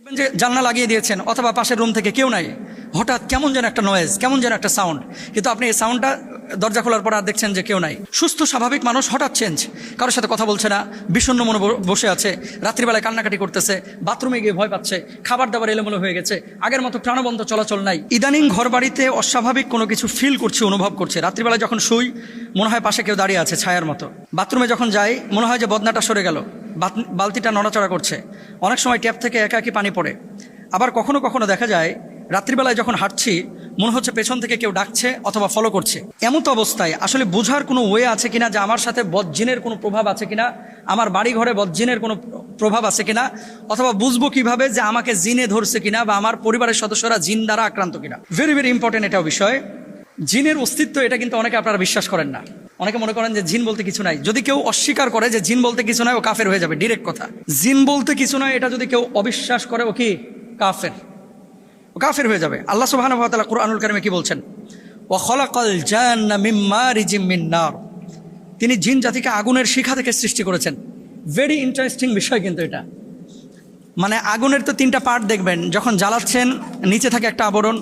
দেখবেন যে জানলা লাগিয়ে দিয়েছেন অথবা পাশের রুম থেকে কেউ নাই, হঠাৎ কেমন যেন একটা নয়েজ, কেমন যেন একটা সাউন্ড, কিন্তু আপনি এই সাউন্ডটা দরজা খোলার পর আর দেখছেন যে কেউ নাই। সুস্থ স্বাভাবিক মানুষ হঠাৎ চেঞ্জ, কারোর সাথে কথা বলছে না, বিষণ্ণ মনে বসে আছে, রাত্রিবেলায় কান্নাকাটি করতেছে, বাথরুমে গিয়ে ভয় পাচ্ছে, খাবার দাবার এলোমেলো হয়ে গেছে, আগের মতো প্রাণবন্ত চলাচল নাই। ইদানিং ঘর বাড়িতে অস্বাভাবিক কোনো কিছু ফিল করছে, অনুভব করছে। রাত্রিবেলায় যখন শুই মনে হয় পাশে কেউ দাঁড়িয়ে আছে ছায়ার মতো। বাথরুমে যখন যাই মনে হয় যে বদনাটা সরে গেল, বালতিটা নড়াচড়া করছে। অনেক সময় ট্যাপ থেকে একা একই পানি পড়ে। আবার কখনো কখনো দেখা যায় রাত্রিবেলায় যখন হাঁটছি মনে হচ্ছে পেছন থেকে কেউ ডাকছে অথবা ফলো করছে। এমন তো অবস্থায় আসলে বোঝার কোনো ওয়ে আছে কিনা যে আমার সাথে বদজিনের কোনো প্রভাব আছে কিনা, আমার বাড়ি ঘরে বদজিনের কোনো প্রভাব আছে কিনা, অথবা বুঝবো কিভাবে যে আমাকে জিনে ধরছে কিনা বা আমার পরিবারের সদস্যরা জিন দ্বারা আক্রান্ত কিনা। ভেরি ভেরি ইম্পর্টেন্ট এটাও বিষয়। জিনের অস্তিত্ব, এটা কিন্তু অনেকে আপনারা বিশ্বাস করেন না। অনেকে মনে করেন যে জিন বলতে কিছু নাই। যদি কেউ অস্বীকার করে যে জিন বলতে কিছু নাই, ও কাফের হয়ে যাবে, ডিরেক্ট কথা। জিন বলতে কিছু নাই এটা যদি কেউ অবিশ্বাস করে, ও কি কাফের, ও কাফের হয়ে যাবে। আল্লাহ সুবহানাহু ওয়া তাআলা কুরআনুল কারীমে কি বলছেন? ওয়া খালাকাল জান্না মিন মারিজিম মিন নার। তিনি জিন জাতিকে আগুনের শিখা থেকে সৃষ্টি করেছেন। ভেরি ইন্টারেস্টিং বিষয় কিন্তু এটা। মানে আগুনের তো তিনটা পার্ট দেখবেন, যখন জ্বালাচ্ছেন নিচে থাকে একটা আবরণ,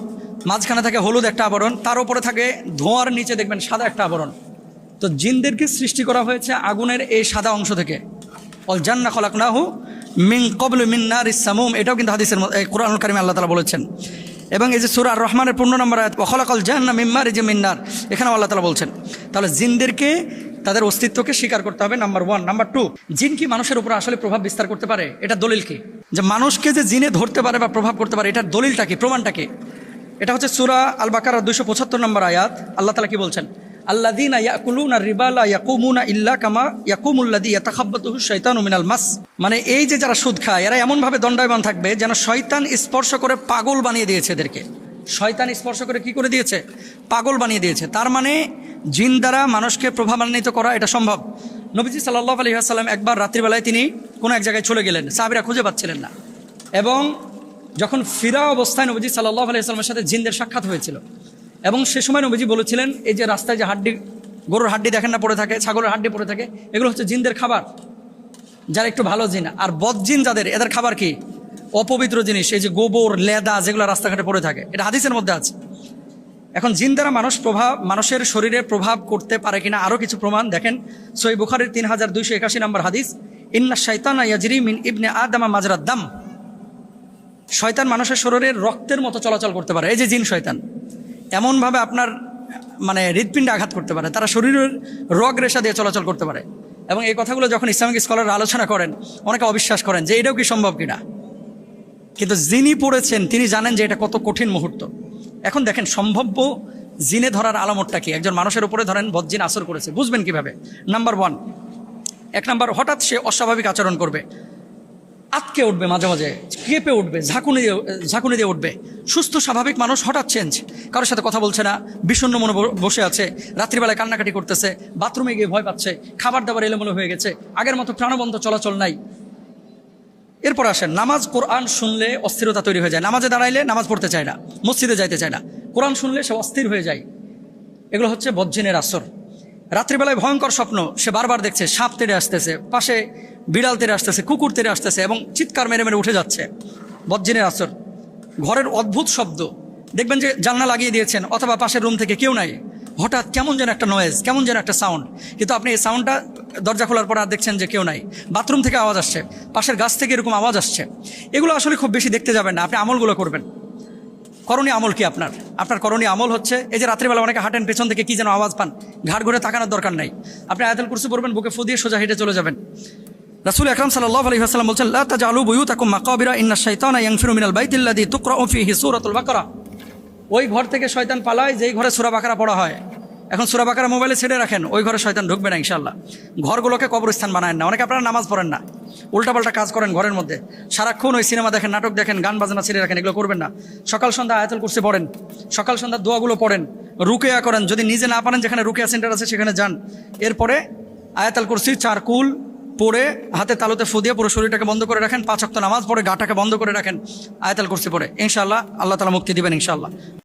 মাঝখানে থাকে হলুদ একটা আবরণ, তার উপরে থাকে ধোঁয়ার নিচে দেখবেন সাদা একটা আবরণ। তো জিনদেরকে সৃষ্টি করা হয়েছে আগুনের এই সাদা অংশ থেকে। অল জান্না খলাকনাহু মিন ক্বাবলু মিন নারিস সামুম, এটাও কিন্তু হাদিসের কুরআনুল কারীমে আল্লাহ তাআলা বলেছেন। এবং এই যে সূরা আর রহমানের 15 নম্বর আয়াত, ওয়া খালাকাল জান্না মিন মারিজিম মিন নার, এখানেও আল্লাহ তাআলা বলছেন। তাহলে জিনদেরকে তাদের অস্তিত্বকে স্বীকার করতে হবে, নাম্বার 1। নাম্বার 2, জিন কি মানুষের উপর আসলে প্রভাব বিস্তার করতে পারে? এটা দলিল কি যে মানুষকে যে জিনে ধরতে পারে বা প্রভাব করতে পারে, এটার দলিলটা কি, প্রমাণটা কি? এটা হচ্ছে সূরা আল বাকারা 275 নম্বর আয়াত। আল্লাহ তাআলা কি বলছেন? আল্লাযীনা ইয়াকুলুনা রিবা লা ইয়াকুমুনা ইল্লা কামা ইয়াকুমুল্লাযী ইয়াতাখাব্বাতুহু শাইতানু মিনাল মাস। মানে এই যে যারা সুদ খায় এরা এমনভাবে দণ্ডায়মান থাকবে যেন শয়তান স্পর্শ করে পাগল বানিয়ে দিয়েছে এদেরকে। শয়তান স্পর্শ করে কি করে দিয়েছে? পাগল বানিয়ে দিয়েছে। তার মানে জিন দ্বারা মানুষকে প্রভাবান্বিত করা এটা সম্ভব। নবীজি সাল্লাল্লাহু আলাইহি ওয়াসাল্লাম একবার রাত্রিবেলায় তিনি কোনো এক জায়গায় চলে গেলেন, সাহাবীরা খুঁজে পাচ্ছিলেন না, এবং যখন ফিরা অবস্থায় নবীজি সাল্লাল্লাহু আলাইহি ওয়াসাল্লামের সাথে জিনদের সাক্ষাৎ হয়েছিল। এবং সে সময় নবীজি বলেছিলেন, এই যে রাস্তায় যে হাড্ডি, গরুর হাড্ডি দেখেন না পড়ে থাকে, ছাগলের হাড্ডি পড়ে থাকে, এগুলো হচ্ছে জিনদের খাবার, যারা একটু ভালো জিন। আর বদজিন যাদের, এদের খাবার কি? অপবিত্র জিনিস, এই যে গোবর, লেদা যেগুলো রাস্তাঘাটে পড়ে থাকে, এটা হাদিসের মধ্যে আছে। এখন জিন দ্বারা মানুষের শরীরে প্রভাব করতে পারে কিনা আরও কিছু প্রমাণ দেখেন। সহিহ বুখারীর 3281 নম্বর হাদিস, ইন্না শাইতানা ইয়াজরি মিন ইবনে আদম মাজরাদ দাম। শয়তান মানুষের শরীরের রক্তের মতো চলাচল করতে পারে। এই যে জিন শয়তান এমনভাবে আপনার মানে হৃৎপিণ্ডে আঘাত করতে পারে, তারা শরীরের রগ রেশা দিয়ে চলাচল করতে পারে। এবং এই কথাগুলো যখন ইসলামিক স্কলাররা আলোচনা করেন অনেকে অবিশ্বাস করেন যে এটাও কি সম্ভব কিনা, কিন্তু যিনি পড়েছেন তিনি জানেন যে এটা কত কঠিন মুহূর্ত। এখন দেখেন সম্ভাব্য জিনে ধরার আলামতটা কি? একজন মানুষের উপরে ধরেন বদজিন আসর করেছে, বুঝবেন কিভাবে? নাম্বার 1, হঠাৎ সে অস্বাভাবিক আচরণ করবে, আটকে উঠবে, মাঝে মাঝে কেঁপে উঠবে, ঝাঁকুনি দিয়ে উঠবে। সুস্থ স্বাভাবিক মানুষ হঠাৎ চেঞ্জ, কারোর সাথে কথা বলছে না, বিষণ্ণ মনে বসে আছে, রাত্রিবেলায় কান্নাকাটি করতেছে, বাথরুমে গিয়ে ভয় পাচ্ছে, খাবার দাবার এলোমেলো হয়ে গেছে, আগের মতো প্রাণবন্ত চলাচল নাই। এরপর আসেন নামাজ, কোরআন শুনলে অস্থিরতা তৈরি হয়ে যায়। নামাজে দাঁড়াইলে নামাজ পড়তে চায় না, মসজিদে যাইতে চায় না, কোরআন শুনলে সে অস্থির হয়ে যায়। এগুলো হচ্ছে বদজিনের আসর। রাত্রিবেলায় ভয়ঙ্কর স্বপ্ন, সে বারবার দেখছে সাপ তেড়ে আসতেছে, পাশে বিড়াল তেড়ে আসতেছে, কুকুর তেড়ে আসতেছে, এবং চিৎকার মেরে মেরে উঠে যাচ্ছে, বদজিনের আসর। ঘরের অদ্ভুত শব্দ, দেখবেন যে জানলা লাগিয়ে দিয়েছেন অথবা পাশের রুম থেকে কেউ নাই, হঠাৎ কেমন যেন একটা নয়েজ, কেমন যেন একটা সাউন্ড, কিন্তু আপনি এই সাউন্ডটা দরজা খোলার পর আর দেখছেন যে কেউ নাই। বাথরুম থেকে আওয়াজ আসছে, পাশের গাছ থেকে এরকম আওয়াজ আসছে। এগুলো আসলে খুব বেশি দেখতে যাবেন না, আপনি আমলগুলো করবেন। করণীয় আমল কি আপনার করণীয় আমল হচ্ছে, এই যে রাত্রিবেলা অনেকে হাঁটেন, পেছন থেকে কি যেন আওয়াজ পান, ঘাট ঘুরে তাকানোর দরকার নাই, আপনি আয়াতুল কুরসি পড়বেন, বুকে ফু দিয়ে সোজা হেঁটে চলে যাবেন। রাসূল আকরাম সাল্লাল্লাহু আলাইহি ওয়াসাল্লাম বলছেন, লা তাজআলু বুয়ুতাকুম মাকাবিরা ইন্নাশ শাইতানা ইয়ানফিরু মিনাল বাইতিল্লাযী তুকরাউ ফীহি সূরাতুল বাকারা। ওই ঘর থেকে শয়তান পালায় যেই ঘরে সূরা বাকারা পড়া হয়। এখন সূরা বাকারা মোবাইলে ছেড়ে রাখেন, ওই ঘরে শয়তান ঢুকবে না ইনশাআল্লাহ। ঘরগুলোকে কবরস্থান বানায়েন না। অনেকে আপনারা নামাজ পড়েন না, উল্টাপাল্টা কাজ করেন ঘরের মধ্যে, সারাক্ষণ ওই সিনেমা দেখেন, নাটক দেখেন, গান বাজনা ছেড়ে রাখেন, এগুলো করবেন না। সকাল সন্ধ্যা আয়াতুল কুরসি পড়েন, সকাল সন্ধ্যা দোয়াগুলো পড়েন, রুকিয়া করেন, যদি নিজে না পারেন যেখানে রুকিয়া সেন্টার আছে সেখানে যান। এরপরে আয়াতুল কুরসি 4 কুল পড়ে হাতে তালুতে ফু দিয়ে পুরো শরীরটাকে বন্ধ করে রাখেন, 5 ওয়াক্ত নামাজ পড়ে গাটাকে বন্ধ করে রাখেন, আয়াতুল কুরসি পড়ে, ইনশাআল্লাহ আল্লাহ তাআলা মুক্তি দিবেন ইনশাআল্লাহ।